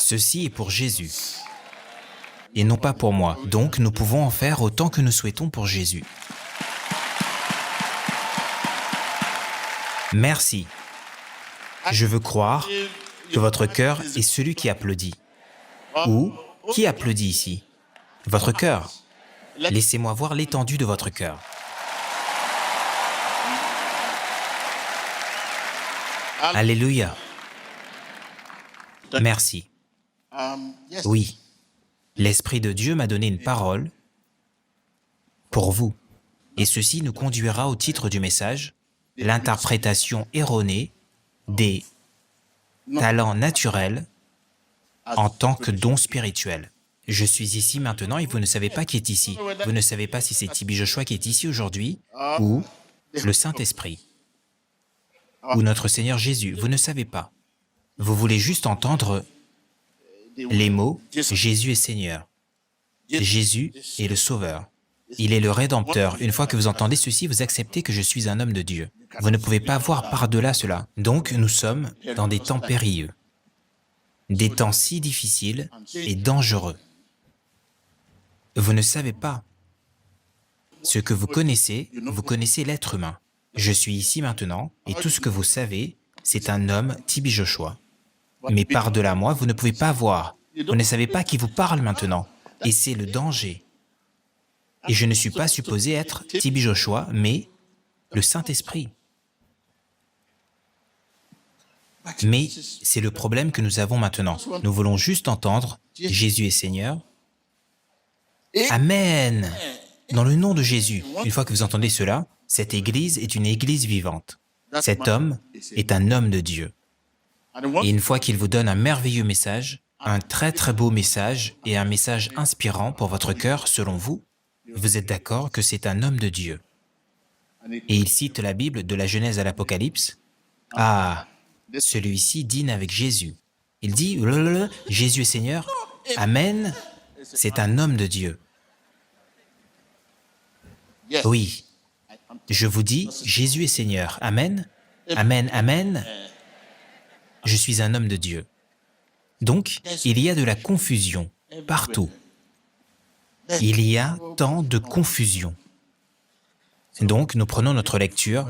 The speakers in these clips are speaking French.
Ceci est pour Jésus, et non pas pour moi. Donc, nous pouvons en faire autant que nous souhaitons pour Jésus. Merci. Je veux croire que votre cœur est celui qui applaudit. Ou, qui applaudit ici? Votre cœur. Laissez-moi voir l'étendue de votre cœur. Alléluia. Merci. Oui, l'Esprit de Dieu m'a donné une parole pour vous. Et ceci nous conduira au titre du message, l'interprétation erronée des talents naturels en tant que don spirituel. Je suis ici maintenant et vous ne savez pas qui est ici. Vous ne savez pas si c'est Tibi Joshua qui est ici aujourd'hui ou le Saint-Esprit ou notre Seigneur Jésus. Vous ne savez pas. Vous voulez juste entendre les mots « Jésus est Seigneur ». Jésus est le Sauveur. Il est le Rédempteur. Une fois que vous entendez ceci, vous acceptez que je suis un homme de Dieu. Vous ne pouvez pas voir par-delà cela. Donc, nous sommes dans des temps périlleux, des temps si difficiles et dangereux. Vous ne savez pas. Ce que vous connaissez l'être humain. Je suis ici maintenant, et tout ce que vous savez, c'est un homme Tibi Joshua. Mais par-delà moi, vous ne pouvez pas voir. Vous ne savez pas qui vous parle maintenant. Et c'est le danger. Et je ne suis pas supposé être Tibi Joshua, mais le Saint-Esprit. Mais c'est le problème que nous avons maintenant. Nous voulons juste entendre « Jésus est Seigneur ». Amen. Dans le nom de Jésus. Une fois que vous entendez cela, cette Église est une Église vivante. Cet homme est un homme de Dieu. Et une fois qu'il vous donne un merveilleux message, un très très beau message et un message inspirant pour votre cœur, selon vous, vous êtes d'accord que c'est un homme de Dieu. Et il cite la Bible de la Genèse à l'Apocalypse. Ah, celui-ci dîne avec Jésus. Il dit « Jésus est Seigneur ». Amen. C'est un homme de Dieu. Oui. Je vous dis, Jésus est Seigneur. Amen. Amen, amen. Je suis un homme de Dieu. Donc, il y a de la confusion partout. Il y a tant de confusion. Donc, nous prenons notre lecture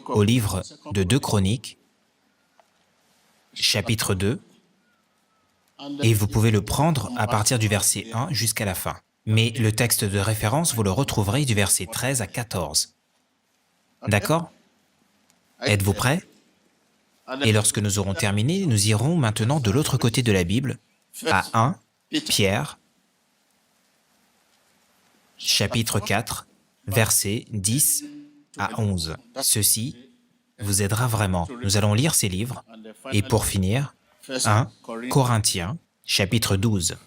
au livre de 2 Chroniques, chapitre 2, et vous pouvez le prendre à partir du verset 1 jusqu'à la fin. Mais le texte de référence, vous le retrouverez du verset 13 à 14. D'accord? Êtes-vous prêts? Et lorsque nous aurons terminé, nous irons maintenant de l'autre côté de la Bible, à 1 Pierre, chapitre 4, versets 10 à 11. Ceci vous aidera vraiment. Nous allons lire ces livres. Et pour finir, 1 Corinthiens, chapitre 12.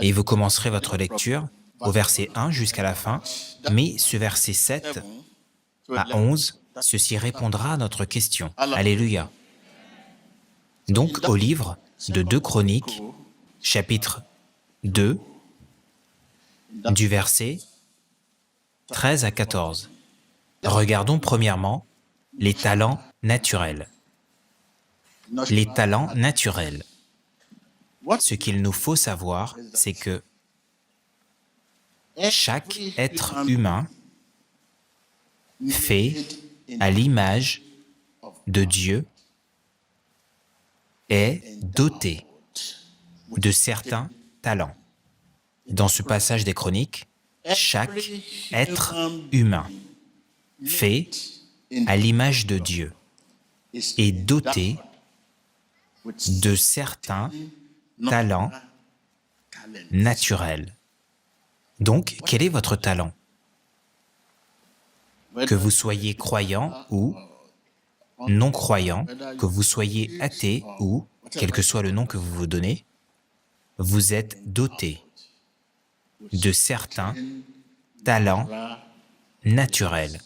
Et vous commencerez votre lecture au verset 1 jusqu'à la fin, mais ce verset 7 à 11, ceci répondra à notre question. Alléluia. Donc, au livre de 2 Chroniques, chapitre 2, du verset 13 à 14. Regardons premièrement les talents naturels. Les talents naturels. Ce qu'il nous faut savoir, c'est que chaque être humain fait à l'image de Dieu est doté de certains talents. Dans ce passage des Chroniques, chaque être humain fait à l'image de Dieu est doté de certains talents naturels. Donc, quel est votre talent? Que vous soyez croyant ou non-croyant, que vous soyez athée ou, quel que soit le nom que vous vous donnez, vous êtes doté de certains talents naturels.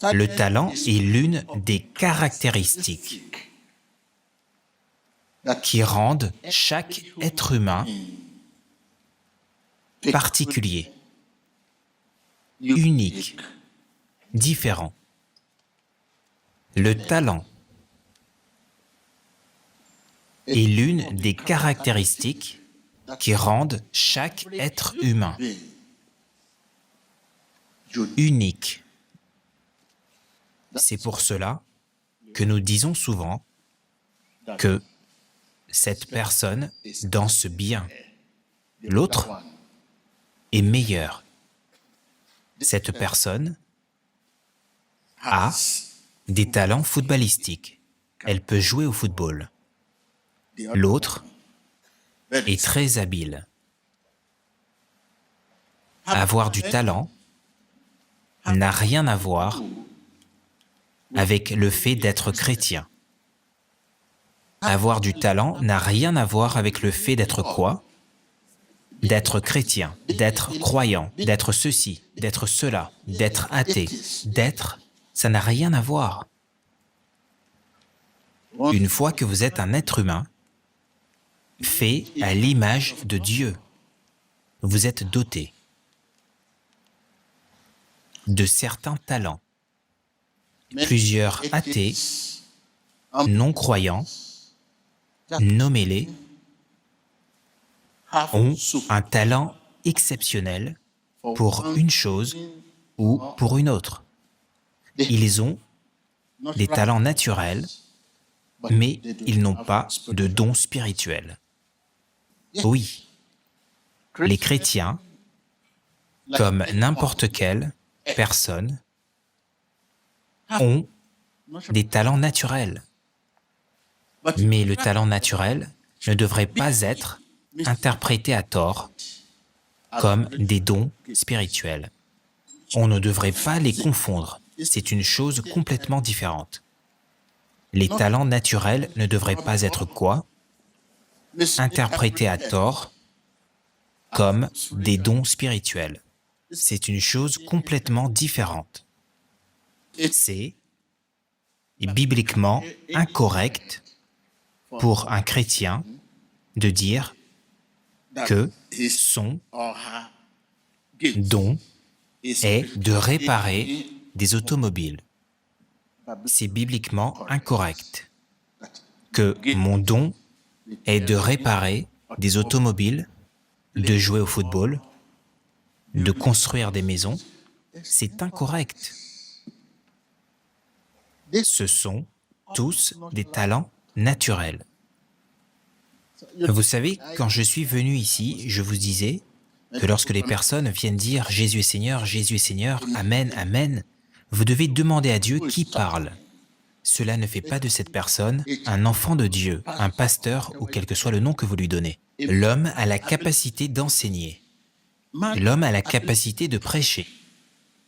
Le talent est l'une des caractéristiques qui rendent chaque être humain particulier, unique, différent. Le talent est l'une des caractéristiques qui rendent chaque être humain unique. C'est pour cela que nous disons souvent que cette personne danse bien, l'autre est meilleur. Cette personne a des talents footballistiques. Elle peut jouer au football. L'autre est très habile. Avoir du talent n'a rien à voir avec le fait d'être chrétien. Avoir du talent n'a rien à voir avec le fait d'être quoi? D'être chrétien, d'être croyant, d'être ceci, d'être cela, d'être athée, ça n'a rien à voir. Une fois que vous êtes un être humain, fait à l'image de Dieu, vous êtes doté de certains talents. Plusieurs athées, non-croyants, nommez-les, ont un talent exceptionnel pour une chose ou pour une autre. Ils ont des talents naturels, mais ils n'ont pas de dons spirituels. Oui, les chrétiens, comme n'importe quelle personne, ont des talents naturels. Mais le talent naturel ne devrait pas être interprété à tort comme des dons spirituels. On ne devrait pas les confondre. C'est une chose complètement différente. Les talents naturels ne devraient pas être quoi? Interprétés à tort comme des dons spirituels. C'est une chose complètement différente. C'est bibliquement incorrect pour un chrétien de dire que son don est de réparer des automobiles. C'est bibliquement incorrect que mon don est de réparer des automobiles, de jouer au football, de construire des maisons. C'est incorrect. Ce sont tous des talents naturels. Vous savez, quand je suis venu ici, je vous disais que lorsque les personnes viennent dire « Jésus est Seigneur, Amen, Amen », vous devez demander à Dieu qui parle. Cela ne fait pas de cette personne un enfant de Dieu, un pasteur ou quel que soit le nom que vous lui donnez. L'homme a la capacité d'enseigner. L'homme a la capacité de prêcher.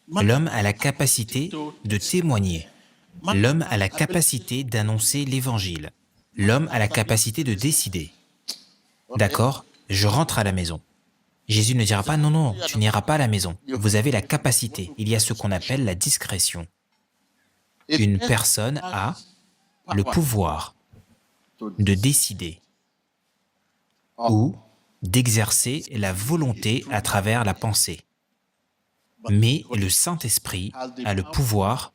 L'homme a la capacité de témoigner. L'homme a la capacité d'annoncer l'évangile. L'homme a la capacité de décider. D'accord? Je rentre à la maison. Jésus ne dira pas « Non, non, tu n'iras pas à la maison. » Vous avez la capacité. Il y a ce qu'on appelle la discrétion. Une personne a le pouvoir de décider ou d'exercer la volonté à travers la pensée. Mais le Saint-Esprit a le pouvoir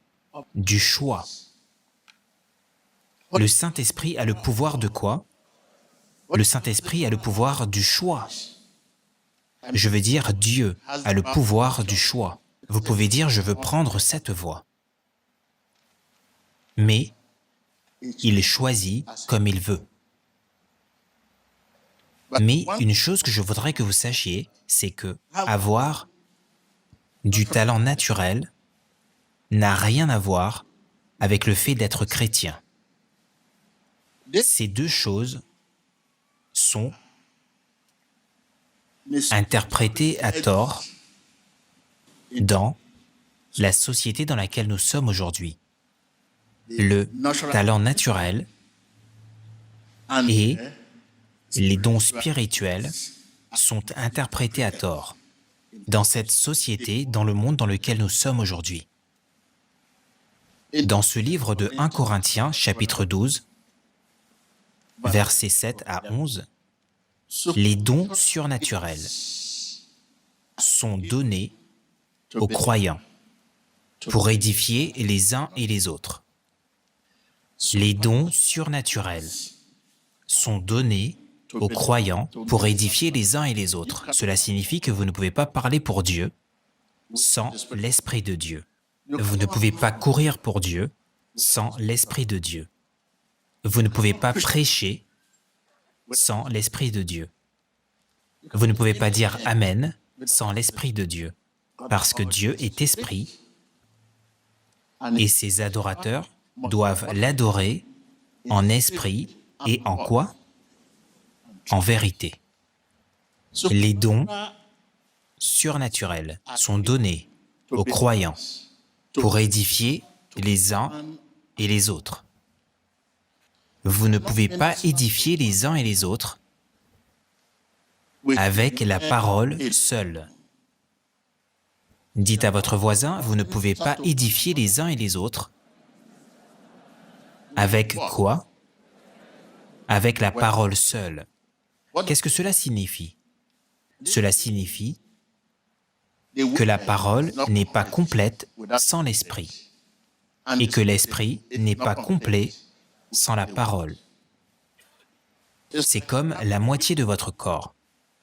du choix. Le Saint-Esprit a le pouvoir de quoi? Le Saint-Esprit a le pouvoir du choix. Je veux dire, Dieu a le pouvoir du choix. Vous pouvez dire, je veux prendre cette voie. Mais il choisit comme il veut. Mais une chose que je voudrais que vous sachiez, c'est que avoir du talent naturel n'a rien à voir avec le fait d'être chrétien. Ces deux choses sont interprétées à tort dans la société dans laquelle nous sommes aujourd'hui. Le talent naturel et les dons spirituels sont interprétés à tort dans cette société, dans le monde dans lequel nous sommes aujourd'hui. Dans ce livre de 1 Corinthiens, chapitre 12, versets 7 à 11, les dons surnaturels sont donnés aux croyants pour édifier les uns et les autres. Les dons surnaturels sont donnés aux croyants pour édifier les uns et les autres. Cela signifie que vous ne pouvez pas parler pour Dieu sans l'Esprit de Dieu. Vous ne pouvez pas courir pour Dieu sans l'Esprit de Dieu. Vous ne pouvez pas prêcher sans l'Esprit de Dieu. Vous ne pouvez pas dire « Amen » sans l'Esprit de Dieu, parce que Dieu est Esprit et ses adorateurs doivent l'adorer en esprit et en quoi? En vérité. Les dons surnaturels sont donnés aux croyants pour édifier les uns et les autres. Vous ne pouvez pas édifier les uns et les autres avec la parole seule. Dites à votre voisin, vous ne pouvez pas édifier les uns et les autres avec quoi? Avec la parole seule. Qu'est-ce que cela signifie? Cela signifie que la parole n'est pas complète sans l'esprit et que l'esprit n'est pas complet sans la parole. C'est comme la moitié de votre corps.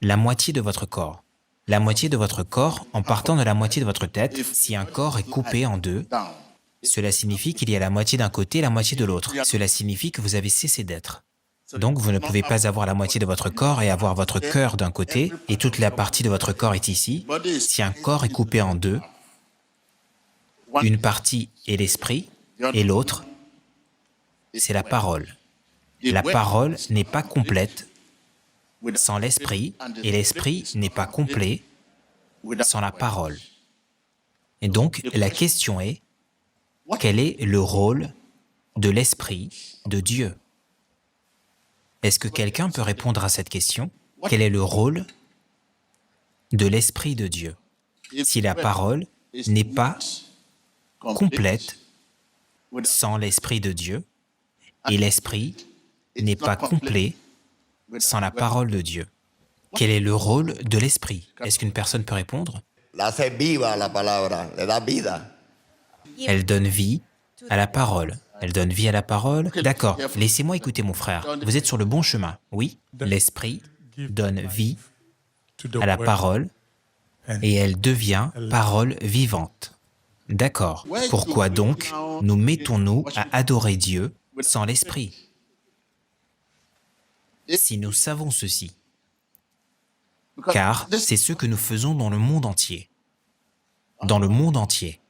La moitié de votre corps. La moitié de votre corps, en partant de la moitié de votre tête, si un corps est coupé en deux, cela signifie qu'il y a la moitié d'un côté et la moitié de l'autre. Cela signifie que vous avez cessé d'être. Donc vous ne pouvez pas avoir la moitié de votre corps et avoir votre cœur d'un côté, et toute la partie de votre corps est ici. Si un corps est coupé en deux, une partie est l'esprit, et l'autre, c'est la parole. La parole n'est pas complète sans l'esprit, et l'esprit n'est pas complet sans la parole. Et donc, la question est, quel est le rôle de l'esprit de Dieu? Est-ce que quelqu'un peut répondre à cette question? Quel est le rôle de l'esprit de Dieu? Si la parole n'est pas complète sans l'esprit de Dieu, et l'esprit n'est pas complet sans la parole de Dieu. Quel est le rôle de l'esprit? Est-ce qu'une personne peut répondre? La hace viva la palabra, le da vida. Elle donne vie à la parole. Elle donne vie à la parole. D'accord, laissez-moi écouter mon frère. Vous êtes sur le bon chemin, oui? L'esprit donne vie à la parole et elle devient parole vivante. D'accord. Pourquoi donc nous mettons-nous à adorer Dieu sans l'esprit? Si nous savons ceci, car c'est ce que nous faisons dans le monde entier. Dans le monde entier,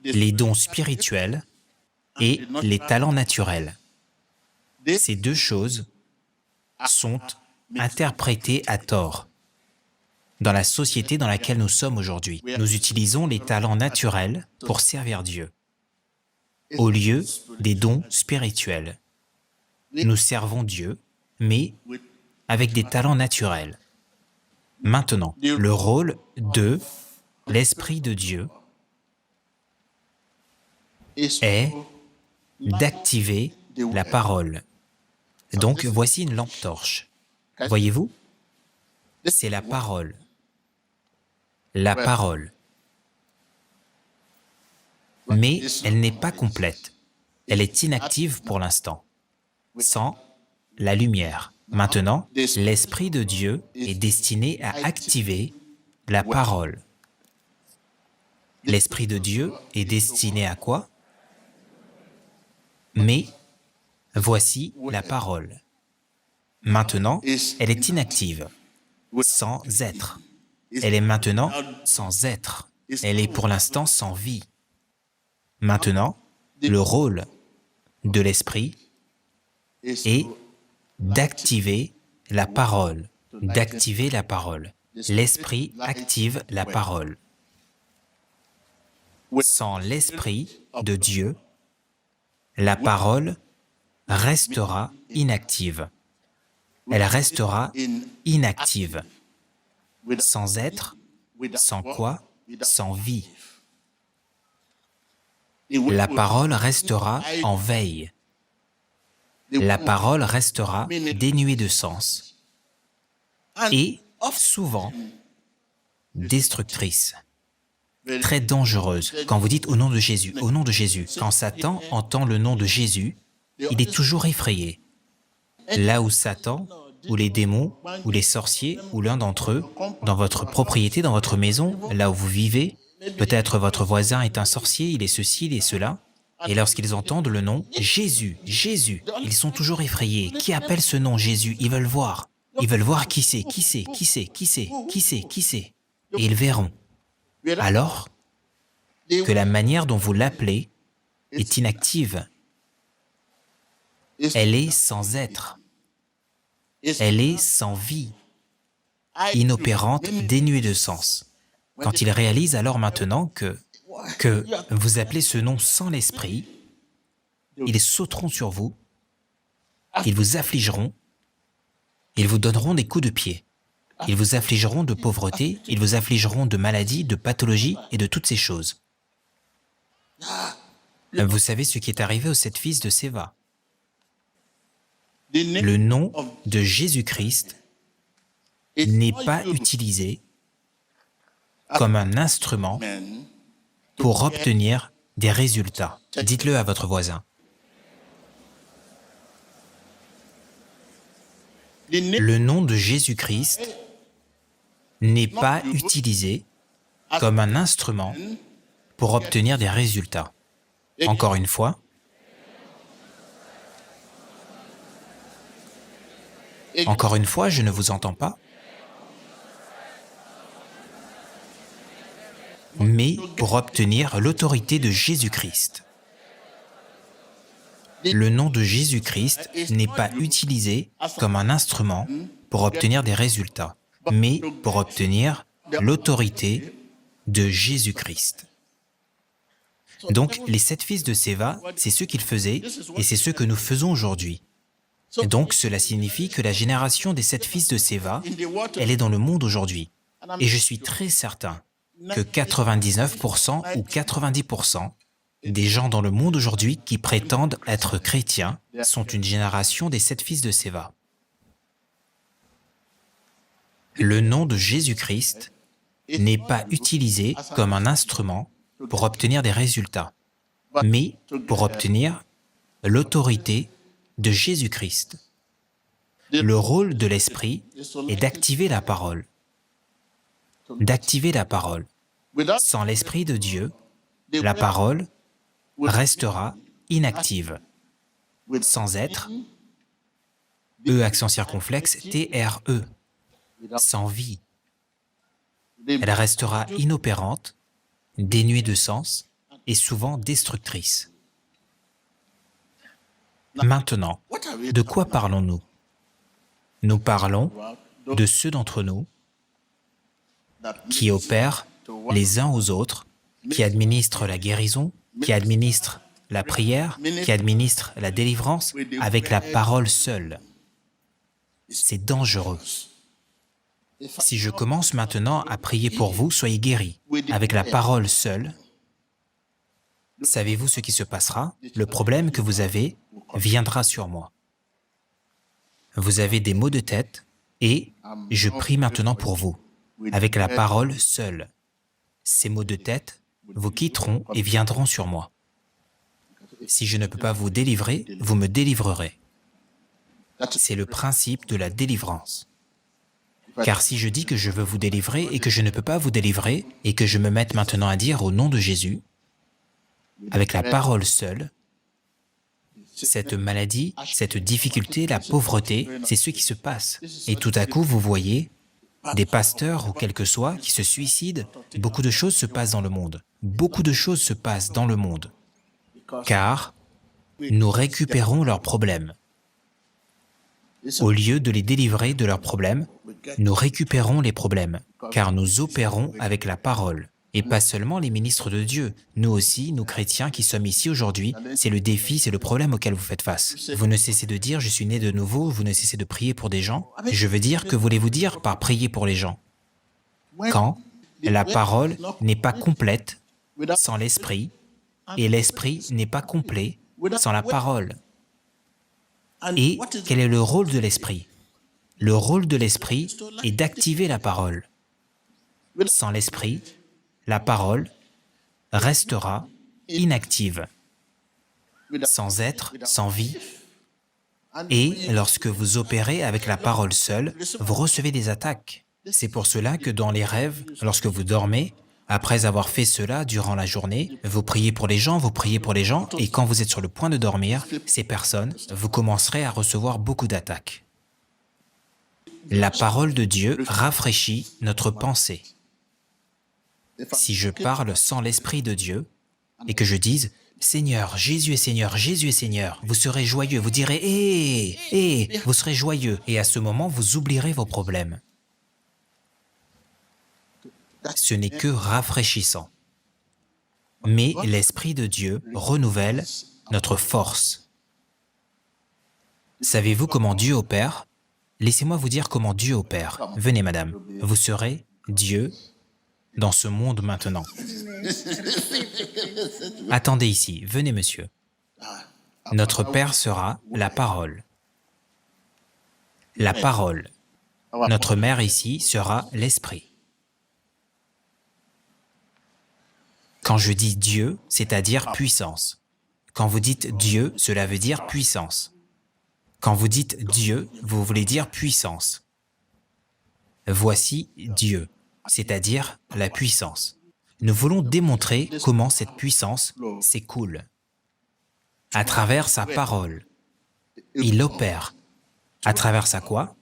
les dons spirituels et les talents naturels. Ces deux choses sont interprétées à tort dans la société dans laquelle nous sommes aujourd'hui. Nous utilisons les talents naturels pour servir Dieu, au lieu des dons spirituels. Nous servons Dieu, mais avec des talents naturels. Maintenant, le rôle de l'Esprit de Dieu est d'activer la parole. Donc, voici une lampe torche. Voyez-vous? C'est la parole. La parole. Mais elle n'est pas complète. Elle est inactive pour l'instant, sans la lumière. Maintenant, l'Esprit de Dieu est destiné à activer la parole. L'Esprit de Dieu est destiné à quoi? Mais voici la parole. Maintenant, elle est inactive, sans être. Elle est maintenant sans être. Elle est pour l'instant sans vie. Maintenant, le rôle de l'Esprit est d'activer la parole. D'activer la parole. L'Esprit active la parole. Sans l'Esprit de Dieu, la parole restera inactive. Elle restera inactive. Sans être, sans quoi? Sans vie. La parole restera en veille. La parole restera dénuée de sens et souvent destructrice, très dangereuse. Quand vous dites au nom de Jésus, au nom de Jésus, quand Satan entend le nom de Jésus, il est toujours effrayé. Là où Satan, ou les démons, ou les sorciers, ou l'un d'entre eux, dans votre propriété, dans votre maison, là où vous vivez, peut-être votre voisin est un sorcier, il est ceci, il est cela, et lorsqu'ils entendent le nom Jésus, Jésus, ils sont toujours effrayés. Qui appelle ce nom Jésus? Ils veulent voir. Ils veulent voir qui c'est, qui c'est, qui c'est, qui c'est, qui c'est, qui c'est. Et ils verront. Alors que la manière dont vous l'appelez est inactive. Elle est sans être. Elle est sans vie, inopérante, dénuée de sens. Quand ils réalisent alors maintenant que vous appelez ce nom sans l'esprit, ils sauteront sur vous, ils vous affligeront, ils vous donneront des coups de pied. Ils vous affligeront de pauvreté, ils vous affligeront de maladies, de pathologies et de toutes ces choses. Vous savez ce qui est arrivé aux 7 fils de Séva. Le nom de Jésus-Christ n'est pas utilisé comme un instrument pour obtenir des résultats. Dites-le à votre voisin. Le nom de Jésus-Christ n'est pas utilisé comme un instrument pour obtenir des résultats. Encore une fois, je ne vous entends pas. Mais pour obtenir l'autorité de Jésus-Christ. Le nom de Jésus-Christ n'est pas utilisé comme un instrument pour obtenir des résultats, mais pour obtenir l'autorité de Jésus-Christ. Donc, les 7 fils de Séva, c'est ce qu'ils faisaient et c'est ce que nous faisons aujourd'hui. Donc, cela signifie que la génération des 7 fils de Séva, elle est dans le monde aujourd'hui. Et je suis très certain que 99% ou 90% des gens dans le monde aujourd'hui qui prétendent être chrétiens sont une génération des 7 fils de Séva. Le nom de Jésus-Christ n'est pas utilisé comme un instrument pour obtenir des résultats, mais pour obtenir l'autorité de Jésus-Christ. Le rôle de l'Esprit est d'activer la parole. D'activer la parole. Sans l'Esprit de Dieu, la parole restera inactive. Sans être, E accent circonflexe, T-R-E, sans vie. Elle restera inopérante, dénuée de sens et souvent destructrice. Maintenant, de quoi parlons-nous? Nous parlons de ceux d'entre nous qui opèrent les uns aux autres, qui administrent la guérison, qui administrent la prière, qui administrent la délivrance avec la parole seule. C'est dangereux. Si je commence maintenant à prier pour vous, soyez guéris, avec la parole seule, savez-vous ce qui se passera? Le problème que vous avez viendra sur moi. Vous avez des maux de tête et je prie maintenant pour vous, avec la parole seule. Ces maux de tête vous quitteront et viendront sur moi. Si je ne peux pas vous délivrer, vous me délivrerez. C'est le principe de la délivrance. Car si je dis que je veux vous délivrer et que je ne peux pas vous délivrer, et que je me mette maintenant à dire au nom de Jésus, avec la parole seule, cette maladie, cette difficulté, la pauvreté, c'est ce qui se passe. Et tout à coup, vous voyez des pasteurs ou quel que soit qui se suicident. Beaucoup de choses se passent dans le monde. Beaucoup de choses se passent dans le monde. Car nous récupérons leurs problèmes. Au lieu de les délivrer de leurs problèmes, nous récupérons les problèmes, car nous opérons avec la parole. Et pas seulement les ministres de Dieu, nous aussi, nous chrétiens qui sommes ici aujourd'hui, c'est le défi, c'est le problème auquel vous faites face. Vous ne cessez de dire « je suis né de nouveau », vous ne cessez de prier pour des gens. Je veux dire, que voulez-vous dire par prier pour les gens? Quand la parole n'est pas complète sans l'esprit, et l'esprit n'est pas complet sans la parole. Et quel est le rôle de l'esprit? Le rôle de l'esprit est d'activer la parole. Sans l'esprit, la parole restera inactive, sans être, sans vie, Et lorsque vous opérez avec la parole seule, vous recevez des attaques. C'est pour cela que dans les rêves, lorsque vous dormez, après avoir fait cela durant la journée, vous priez pour les gens, et quand vous êtes sur le point de dormir, ces personnes, vous commencerez à recevoir beaucoup d'attaques. La parole de Dieu rafraîchit notre pensée. Si je parle sans l'Esprit de Dieu et que je dise « Seigneur, Jésus est Seigneur, Jésus est Seigneur », vous serez joyeux, vous direz « vous serez joyeux » et à ce moment, vous oublierez vos problèmes. Ce n'est que rafraîchissant. Mais l'Esprit de Dieu renouvelle notre force. Savez-vous comment Dieu opère? Laissez-moi vous dire comment Dieu opère. Venez, madame, vous serez Dieu dans ce monde maintenant. Attendez ici, venez, monsieur. Notre Père sera la parole. La parole. Notre mère ici sera l'Esprit. Quand je dis Dieu, c'est-à-dire puissance. Quand vous dites Dieu, cela veut dire puissance. Quand vous dites Dieu, vous voulez dire puissance. Voici Dieu, c'est-à-dire la puissance. Nous voulons démontrer comment cette puissance s'écoule. À travers sa parole. Il opère. À travers sa quoi?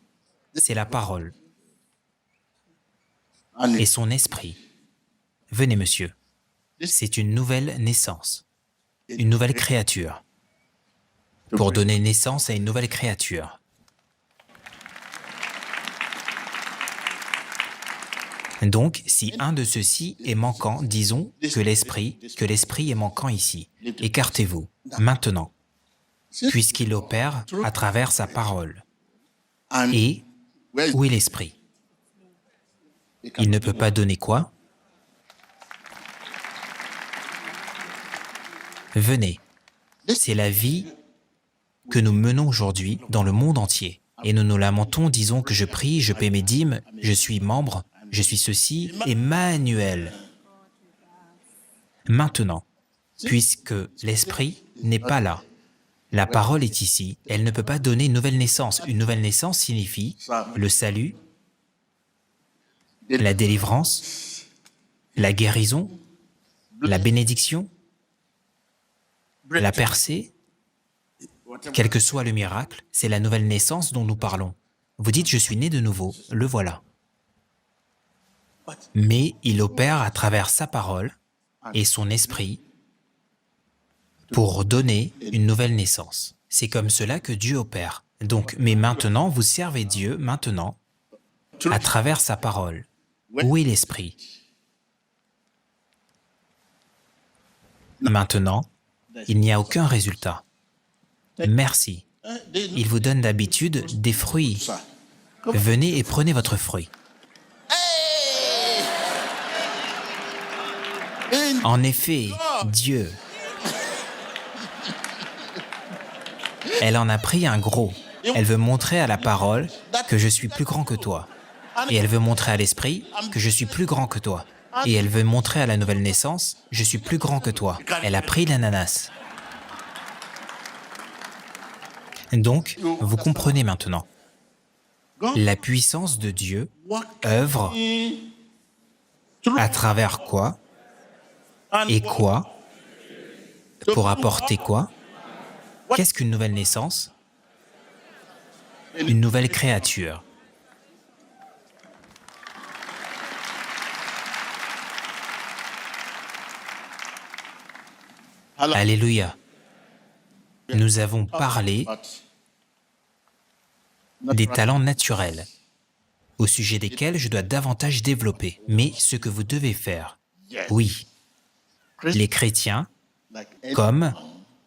C'est la parole. Et son esprit. Venez, monsieur. C'est une nouvelle naissance, une nouvelle créature, pour donner naissance à une nouvelle créature. Donc, si un de ceux-ci est manquant, disons que l'esprit est manquant ici. Écartez-vous, maintenant, puisqu'il opère à travers sa parole. Et où est l'esprit? Il ne peut pas donner quoi? Venez, c'est la vie que nous menons aujourd'hui dans le monde entier. Et nous nous lamentons, disons que je prie, je paie mes dîmes, je suis membre, je suis ceci, Emmanuel. Maintenant, puisque l'esprit n'est pas là, la parole est ici, elle ne peut pas donner une nouvelle naissance. Une nouvelle naissance signifie le salut, la délivrance, la guérison, la bénédiction, la percée, quel que soit le miracle, c'est la nouvelle naissance dont nous parlons. Vous dites, je suis né de nouveau, le voilà. Mais il opère à travers sa parole et son esprit pour donner une nouvelle naissance. C'est comme cela que Dieu opère. Donc, mais maintenant, vous servez Dieu, maintenant, à travers sa parole. Où est l'esprit? Maintenant, il n'y a aucun résultat. Merci. Il vous donne d'habitude des fruits. Venez et prenez votre fruit. En effet, Dieu. Elle en a pris un gros. Elle veut montrer à la parole que je suis plus grand que toi. Et elle veut montrer à l'esprit que je suis plus grand que toi. Et elle veut montrer à la nouvelle naissance, je suis plus grand que toi. Elle a pris l'ananas. Donc, vous comprenez maintenant. La puissance de Dieu œuvre à travers quoi? Et quoi? Pour apporter quoi? Qu'est-ce qu'une nouvelle naissance? Une nouvelle créature. Alléluia. Nous avons parlé des talents naturels, au sujet desquels je dois davantage développer. Mais ce que vous devez faire, oui, les chrétiens, comme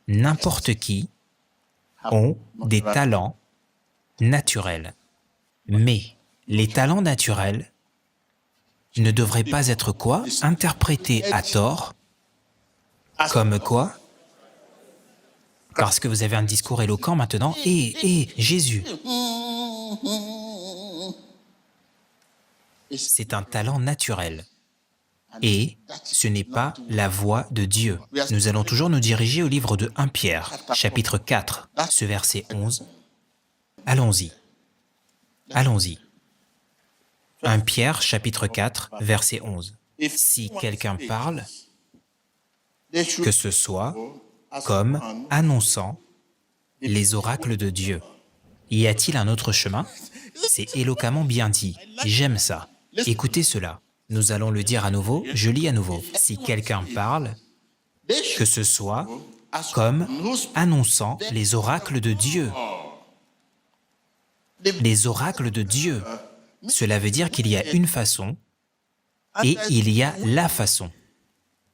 n'importe qui, ont des talents naturels. Mais les talents naturels ne devraient pas être quoi? Interprétés à tort, comme quoi? Parce que vous avez un discours éloquent maintenant. Jésus. C'est un talent naturel. Et ce n'est pas la voix de Dieu. Nous allons toujours nous diriger au livre de 1 Pierre, chapitre 4, ce verset 11. Allons-y. Allons-y. 1 Pierre, chapitre 4, verset 11. Si quelqu'un parle, que ce soit comme annonçant les oracles de Dieu. Y a-t-il un autre chemin? C'est éloquemment bien dit. J'aime ça. Écoutez cela. Nous allons le dire à nouveau, je lis à nouveau. Si quelqu'un parle, que ce soit comme annonçant les oracles de Dieu. Les oracles de Dieu. Cela veut dire qu'il y a une façon et il y a la façon.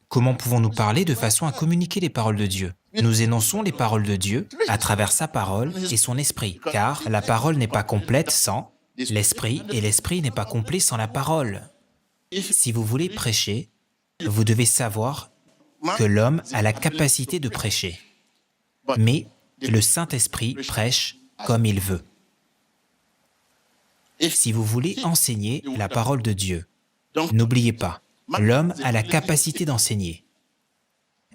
Comment pouvons-nous parler de façon à communiquer les paroles de Dieu? Nous énonçons les paroles de Dieu à travers sa parole et son esprit, car la parole n'est pas complète sans l'esprit et l'esprit n'est pas complet sans la parole. Si vous voulez prêcher, vous devez savoir que l'homme a la capacité de prêcher, mais le Saint-Esprit prêche comme il veut. Si vous voulez enseigner la parole de Dieu, n'oubliez pas, l'homme a la capacité d'enseigner,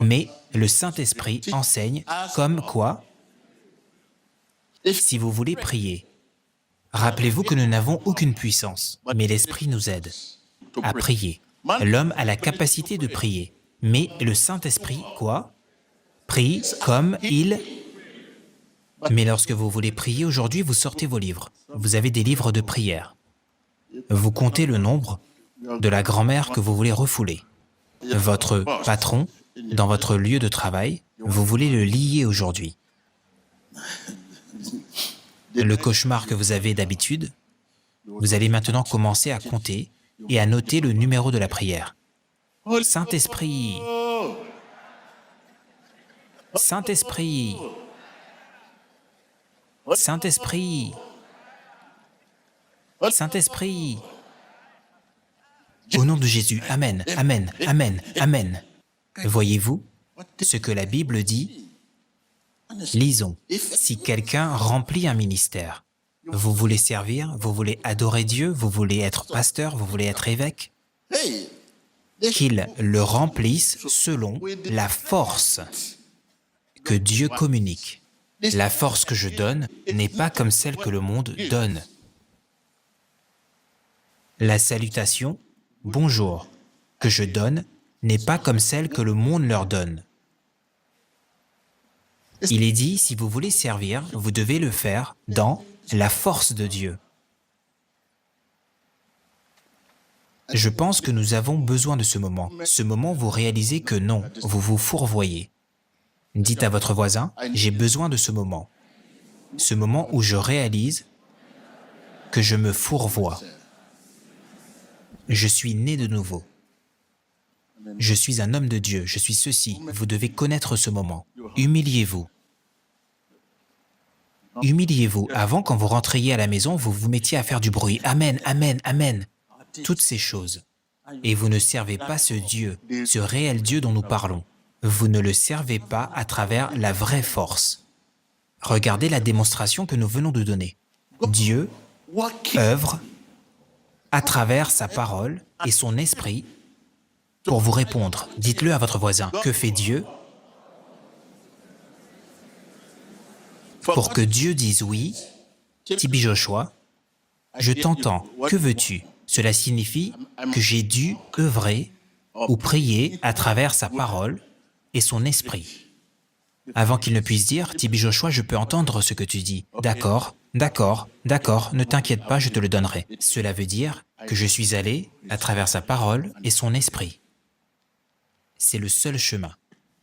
mais le Saint-Esprit enseigne comme quoi? Si vous voulez prier, rappelez-vous que nous n'avons aucune puissance, mais l'Esprit nous aide à prier. L'homme a la capacité de prier, mais le Saint-Esprit, quoi? Prie comme il... Mais lorsque vous voulez prier aujourd'hui, vous sortez vos livres. Vous avez des livres de prière. Vous comptez le nombre de la grand-mère que vous voulez refouler. Votre patron, dans votre lieu de travail, vous voulez le lier aujourd'hui. Le cauchemar que vous avez d'habitude, vous allez maintenant commencer à compter et à noter le numéro de la prière. Saint-Esprit, Saint-Esprit, Saint-Esprit, Saint-Esprit. Au nom de Jésus, Amen, Amen, Amen, Amen. Voyez-vous ce que la Bible dit? Lisons. Si quelqu'un remplit un ministère, vous voulez servir, vous voulez adorer Dieu, vous voulez être pasteur, vous voulez être évêque, qu'il le remplisse selon la force que Dieu communique. La force que je donne n'est pas comme celle que le monde donne. La salutation, bonjour, que je donne n'est pas comme celle que le monde leur donne. Il est dit, si vous voulez servir, vous devez le faire dans la force de Dieu. Je pense que nous avons besoin de ce moment. Ce moment où vous réalisez que non, vous vous fourvoyez. Dites à votre voisin, j'ai besoin de ce moment. Ce moment où je réalise que je me fourvoie. Je suis né de nouveau. Je suis un homme de Dieu, je suis ceci. Vous devez connaître ce moment. Humiliez-vous. Humiliez-vous. Avant, quand vous rentriez à la maison, vous vous mettiez à faire du bruit. Amen, amen, amen. Toutes ces choses. Et vous ne servez pas ce Dieu, ce réel Dieu dont nous parlons. Vous ne le servez pas à travers la vraie force. Regardez la démonstration que nous venons de donner. Dieu œuvre à travers sa parole et son esprit pour vous répondre. Dites-le à votre voisin. Que fait Dieu? Pour que Dieu dise oui, Tibi Joshua, je t'entends. Que veux-tu? Cela signifie que j'ai dû œuvrer ou prier à travers sa parole et son esprit. Avant qu'il ne puisse dire, Tibi Joshua, je peux entendre ce que tu dis. D'accord, d'accord, d'accord, ne t'inquiète pas, je te le donnerai. Cela veut dire que je suis allé à travers sa parole et son esprit. C'est le seul chemin.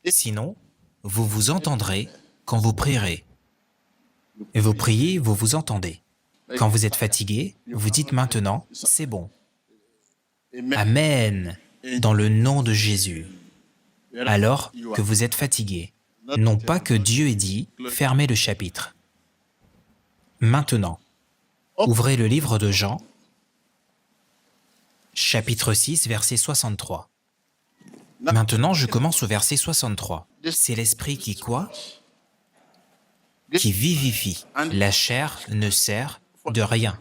Sinon, vous vous entendrez quand vous prierez. Et vous priez, vous vous entendez. Quand vous êtes fatigué, vous dites maintenant, c'est bon. Amen, dans le nom de Jésus. Alors que vous êtes fatigué, non pas que Dieu ait dit, fermez le chapitre. Maintenant, ouvrez le livre de Jean, chapitre 6, verset 63. Maintenant, je commence au verset 63. C'est l'esprit qui quoi? Qui vivifie. La chair ne sert de rien.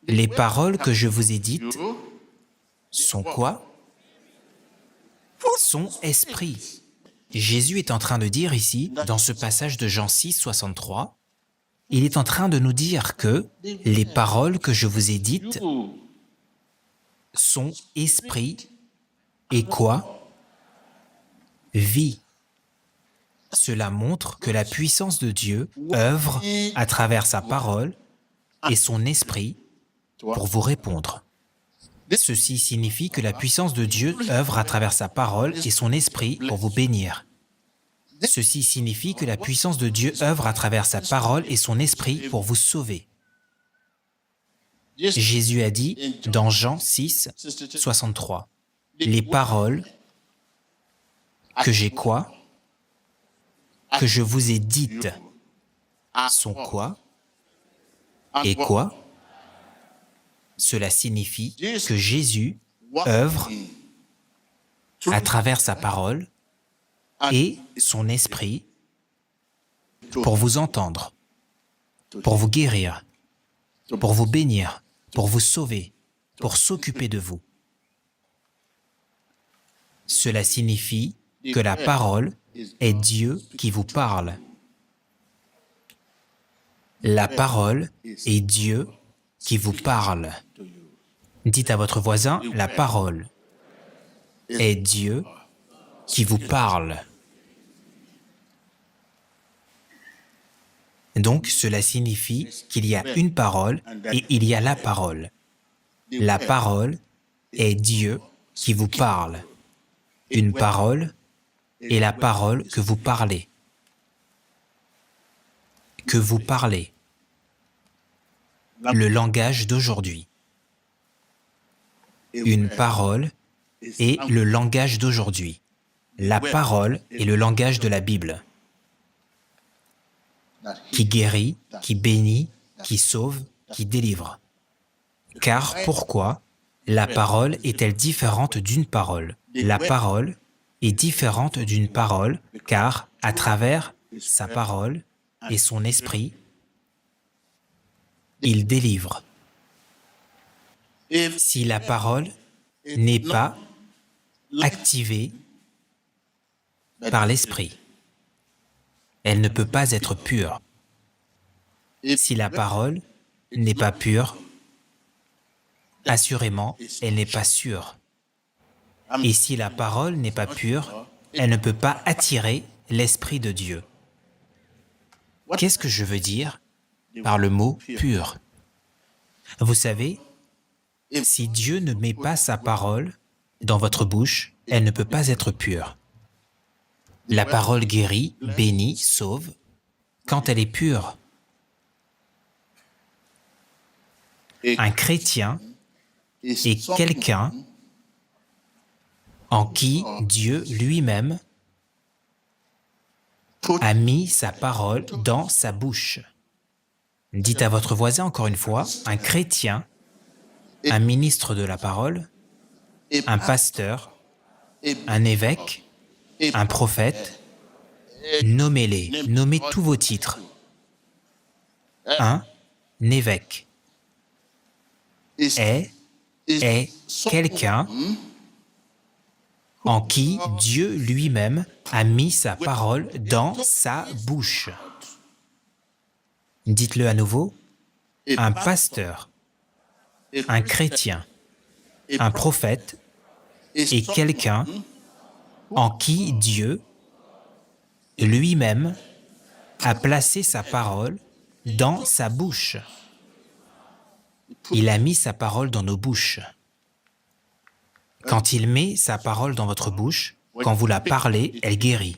Les paroles que je vous ai dites sont quoi? Sont esprit. Jésus est en train de dire ici, dans ce passage de Jean 6, 63, il est en train de nous dire que les paroles que je vous ai dites sont esprit et quoi? Vie. Cela montre que la puissance de Dieu œuvre à travers sa parole et son esprit pour vous répondre. Ceci signifie que la puissance de Dieu œuvre à travers sa parole et son esprit pour vous bénir. Ceci signifie que la puissance de Dieu œuvre à travers sa parole et son esprit pour vous sauver. Jésus a dit dans Jean 6, 63, « Les paroles que j'ai quoi? Que je vous ai dites sont quoi? Et quoi? » Cela signifie que Jésus œuvre à travers sa parole et son esprit pour vous entendre, pour vous guérir, pour vous bénir, pour vous sauver, pour s'occuper de vous. Cela signifie que la parole est Dieu qui vous parle. La parole est Dieu qui vous parle. Dites à votre voisin, la parole est Dieu qui vous parle. Donc, cela signifie qu'il y a une parole et il y a la parole. La parole est Dieu qui vous parle. Une parole est la parole que vous parlez. Que vous parlez. Le langage d'aujourd'hui. Une parole est le langage d'aujourd'hui. La parole est le langage de la Bible, qui guérit, qui bénit, qui sauve, qui délivre. Car pourquoi la parole est-elle différente d'une parole? La parole est différente d'une parole, car à travers sa parole et son esprit, il délivre. Si la parole n'est pas activée par l'esprit, elle ne peut pas être pure. Si la parole n'est pas pure, assurément, elle n'est pas sûre. Et si la parole n'est pas pure, elle ne peut pas attirer l'Esprit de Dieu. Qu'est-ce que je veux dire par le mot « pur » ? Vous savez, si Dieu ne met pas sa parole dans votre bouche, elle ne peut pas être pure. La parole guérit, bénit, sauve, quand elle est pure. Un chrétien est quelqu'un en qui Dieu lui-même a mis sa parole dans sa bouche. Dites à votre voisin encore une fois, un chrétien, un ministre de la parole, un pasteur, un évêque, un prophète, nommez-les, nommez tous vos titres. Un évêque est quelqu'un en qui Dieu lui-même a mis sa parole dans sa bouche. Dites-le à nouveau, un pasteur, un chrétien, un prophète est quelqu'un en qui Dieu lui-même a placé sa parole dans sa bouche. Il a mis sa parole dans nos bouches. Quand il met sa parole dans votre bouche, quand vous la parlez, elle guérit.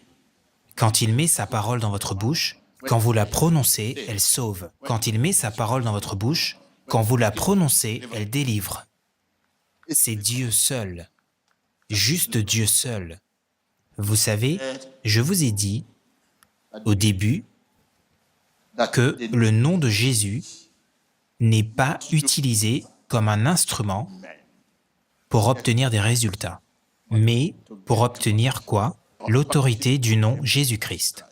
Quand il met sa parole dans votre bouche, quand vous la prononcez, elle sauve. Quand il met sa parole dans votre bouche, quand vous la prononcez, elle délivre. C'est Dieu seul, juste Dieu seul. Vous savez, je vous ai dit au début que le nom de Jésus n'est pas utilisé comme un instrument pour obtenir des résultats, mais pour obtenir quoi? L'autorité du nom Jésus-Christ.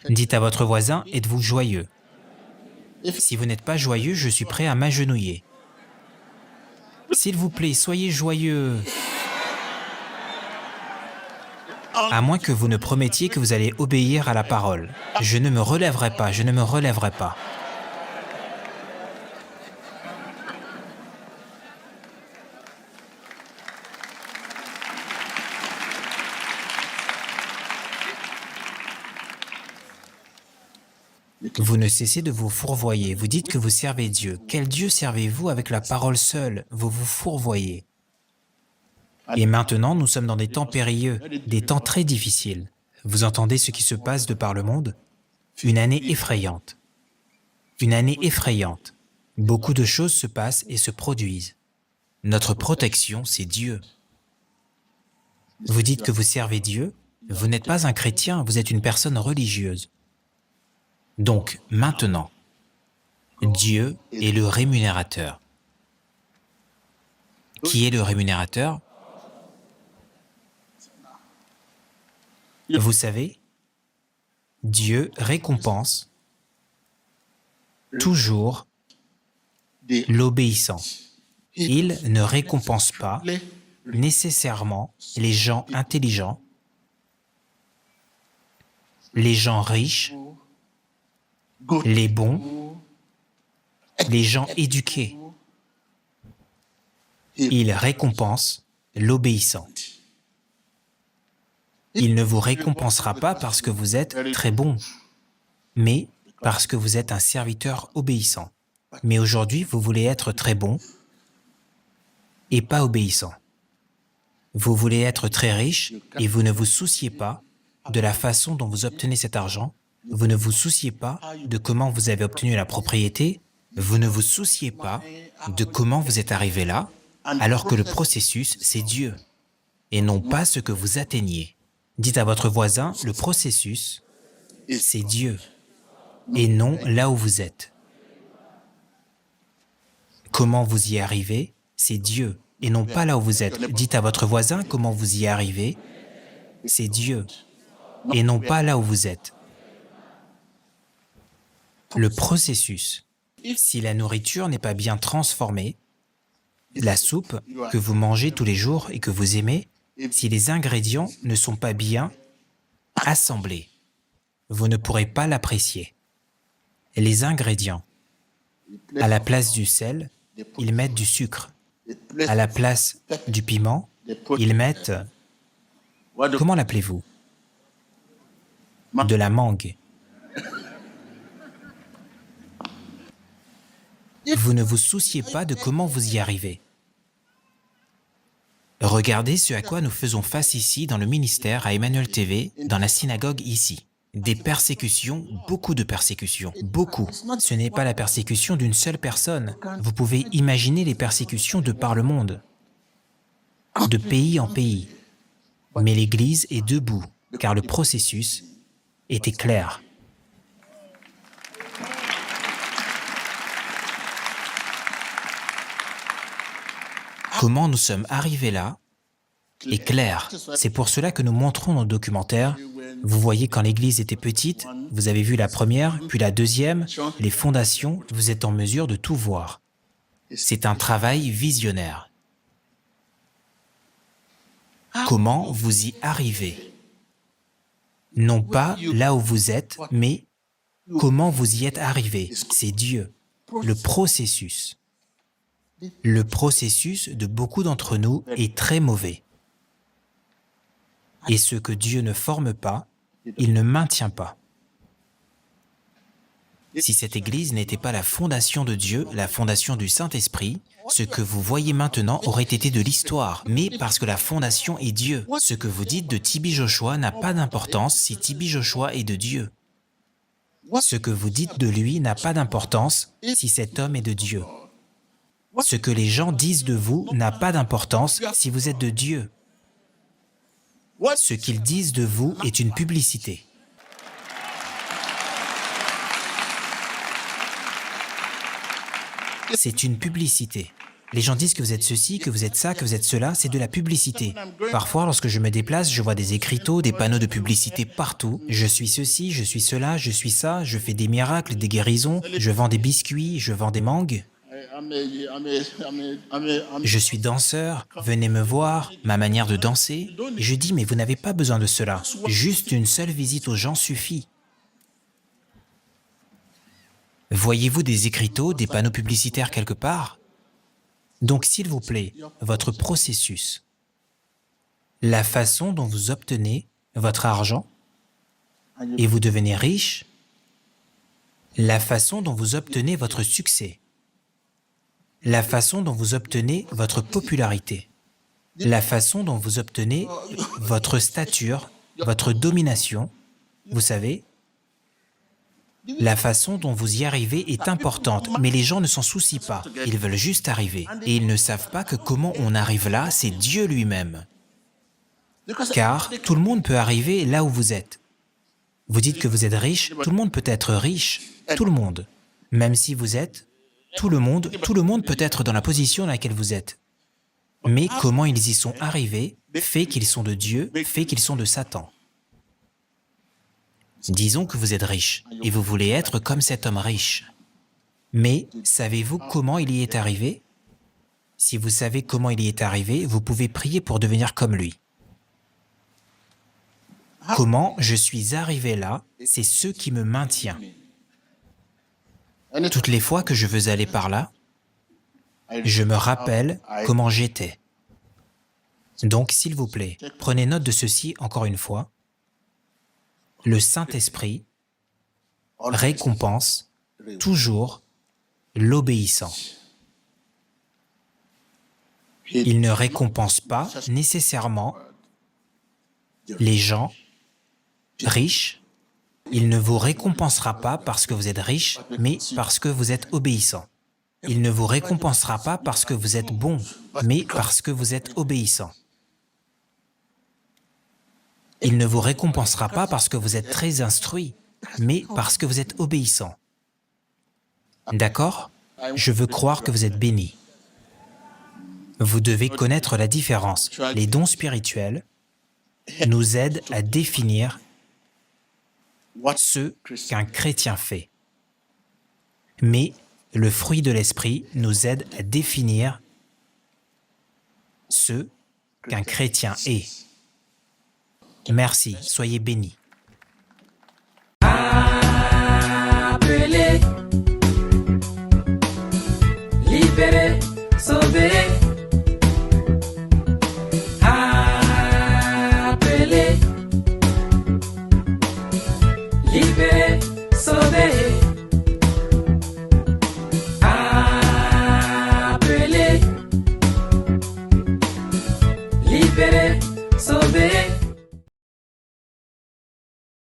Dites à votre voisin, êtes-vous joyeux? Si vous n'êtes pas joyeux, je suis prêt à m'agenouiller. S'il vous plaît, soyez joyeux. à moins que vous ne promettiez que vous allez obéir à la parole. Je ne me relèverai pas, je ne me relèverai pas. Vous ne cessez de vous fourvoyer. Vous dites que vous servez Dieu. Quel Dieu servez-vous avec la parole seule? Vous vous fourvoyez. Et maintenant, nous sommes dans des temps périlleux, des temps très difficiles. Vous entendez ce qui se passe de par le monde? Une année effrayante. Une année effrayante. Beaucoup de choses se passent et se produisent. Notre protection, c'est Dieu. Vous dites que vous servez Dieu? Vous n'êtes pas un chrétien, vous êtes une personne religieuse. Donc, maintenant, Dieu est le rémunérateur. Qui est le rémunérateur? Vous savez, Dieu récompense toujours l'obéissant. Il ne récompense pas nécessairement les gens intelligents, les gens riches, les bons, les gens éduqués. Il récompense l'obéissant. Il ne vous récompensera pas parce que vous êtes très bon, mais parce que vous êtes un serviteur obéissant. Mais aujourd'hui, vous voulez être très bon et pas obéissant. Vous voulez être très riche et vous ne vous souciez pas de la façon dont vous obtenez cet argent. Vous ne vous souciez pas de comment vous avez obtenu la propriété. Vous ne vous souciez pas de comment vous êtes arrivé là, alors que le processus, c'est Dieu, et non pas ce que vous atteignez. Dites à votre voisin, le processus, c'est Dieu, et non là où vous êtes. Comment vous y arrivez, c'est Dieu, et non pas là où vous êtes. Dites à votre voisin comment vous y arrivez, c'est Dieu, et non pas là où vous êtes. Le processus, si la nourriture n'est pas bien transformée, la soupe que vous mangez tous les jours et que vous aimez, si les ingrédients ne sont pas bien assemblés, vous ne pourrez pas l'apprécier. Les ingrédients, à la place du sel, ils mettent du sucre. À la place du piment, ils mettent, comment l'appelez-vous? De la mangue. Vous ne vous souciez pas de comment vous y arrivez. Regardez ce à quoi nous faisons face ici dans le ministère à Emmanuel TV, dans la synagogue ici. Des persécutions, beaucoup de persécutions, beaucoup. Ce n'est pas la persécution d'une seule personne. Vous pouvez imaginer les persécutions de par le monde, de pays en pays. Mais l'Église est debout, car le processus était clair. Comment nous sommes arrivés là est clair. C'est pour cela que nous montrons nos documentaires. Vous voyez, quand l'Église était petite, vous avez vu la première, puis la deuxième, les fondations, vous êtes en mesure de tout voir. C'est un travail visionnaire. Comment vous y arrivez? Non pas là où vous êtes, mais comment vous y êtes arrivé. C'est Dieu, le processus. Le processus de beaucoup d'entre nous est très mauvais. Et ce que Dieu ne forme pas, il ne maintient pas. Si cette Église n'était pas la fondation de Dieu, la fondation du Saint-Esprit, ce que vous voyez maintenant aurait été de l'histoire. Mais parce que la fondation est Dieu, ce que vous dites de TB Joshua n'a pas d'importance si TB Joshua est de Dieu. Ce que vous dites de lui n'a pas d'importance si cet homme est de Dieu. Ce que les gens disent de vous n'a pas d'importance si vous êtes de Dieu. Ce qu'ils disent de vous est une publicité. C'est une publicité. Les gens disent que vous êtes ceci, que vous êtes ça, que vous êtes cela, c'est de la publicité. Parfois, lorsque je me déplace, je vois des écriteaux, des panneaux de publicité partout. Je suis ceci, je suis cela, je suis ça, je fais des miracles, des guérisons, je vends des biscuits, je vends des mangues. Je suis danseur, venez me voir, ma manière de danser. Et je dis, mais vous n'avez pas besoin de cela. Juste une seule visite aux gens suffit. Voyez-vous des écriteaux, des panneaux publicitaires quelque part? Donc, s'il vous plaît, votre processus, la façon dont vous obtenez votre argent et vous devenez riche, la façon dont vous obtenez votre succès, la façon dont vous obtenez votre popularité, la façon dont vous obtenez votre stature, votre domination, vous savez, la façon dont vous y arrivez est importante, mais les gens ne s'en soucient pas. Ils veulent juste arriver. Et ils ne savent pas que comment on arrive là, c'est Dieu lui-même. Car tout le monde peut arriver là où vous êtes. Vous dites que vous êtes riche, tout le monde peut être riche, tout le monde. Même si vous êtes, tout le monde peut être dans la position dans laquelle vous êtes. Mais comment ils y sont arrivés fait qu'ils sont de Dieu, fait qu'ils sont de Satan. Disons que vous êtes riche et vous voulez être comme cet homme riche. Mais savez-vous comment il y est arrivé? Si vous savez comment il y est arrivé, vous pouvez prier pour devenir comme lui. Comment je suis arrivé là, c'est ce qui me maintient. Toutes les fois que je veux aller par là, je me rappelle comment j'étais. Donc, s'il vous plaît, prenez note de ceci encore une fois. Le Saint-Esprit récompense toujours l'obéissant. Il ne récompense pas nécessairement les gens riches. Il ne vous récompensera pas parce que vous êtes riche, mais parce que vous êtes obéissant. Il ne vous récompensera pas parce que vous êtes bon, mais parce que vous êtes obéissant. Il ne vous récompensera pas parce que vous êtes très instruit, mais parce que vous êtes obéissant. D'accord? Je veux croire que vous êtes béni. Vous devez connaître la différence. Les dons spirituels nous aident à définir ce qu'un chrétien fait. Mais le fruit de l'esprit nous aide à définir ce qu'un chrétien est. Merci, soyez bénis.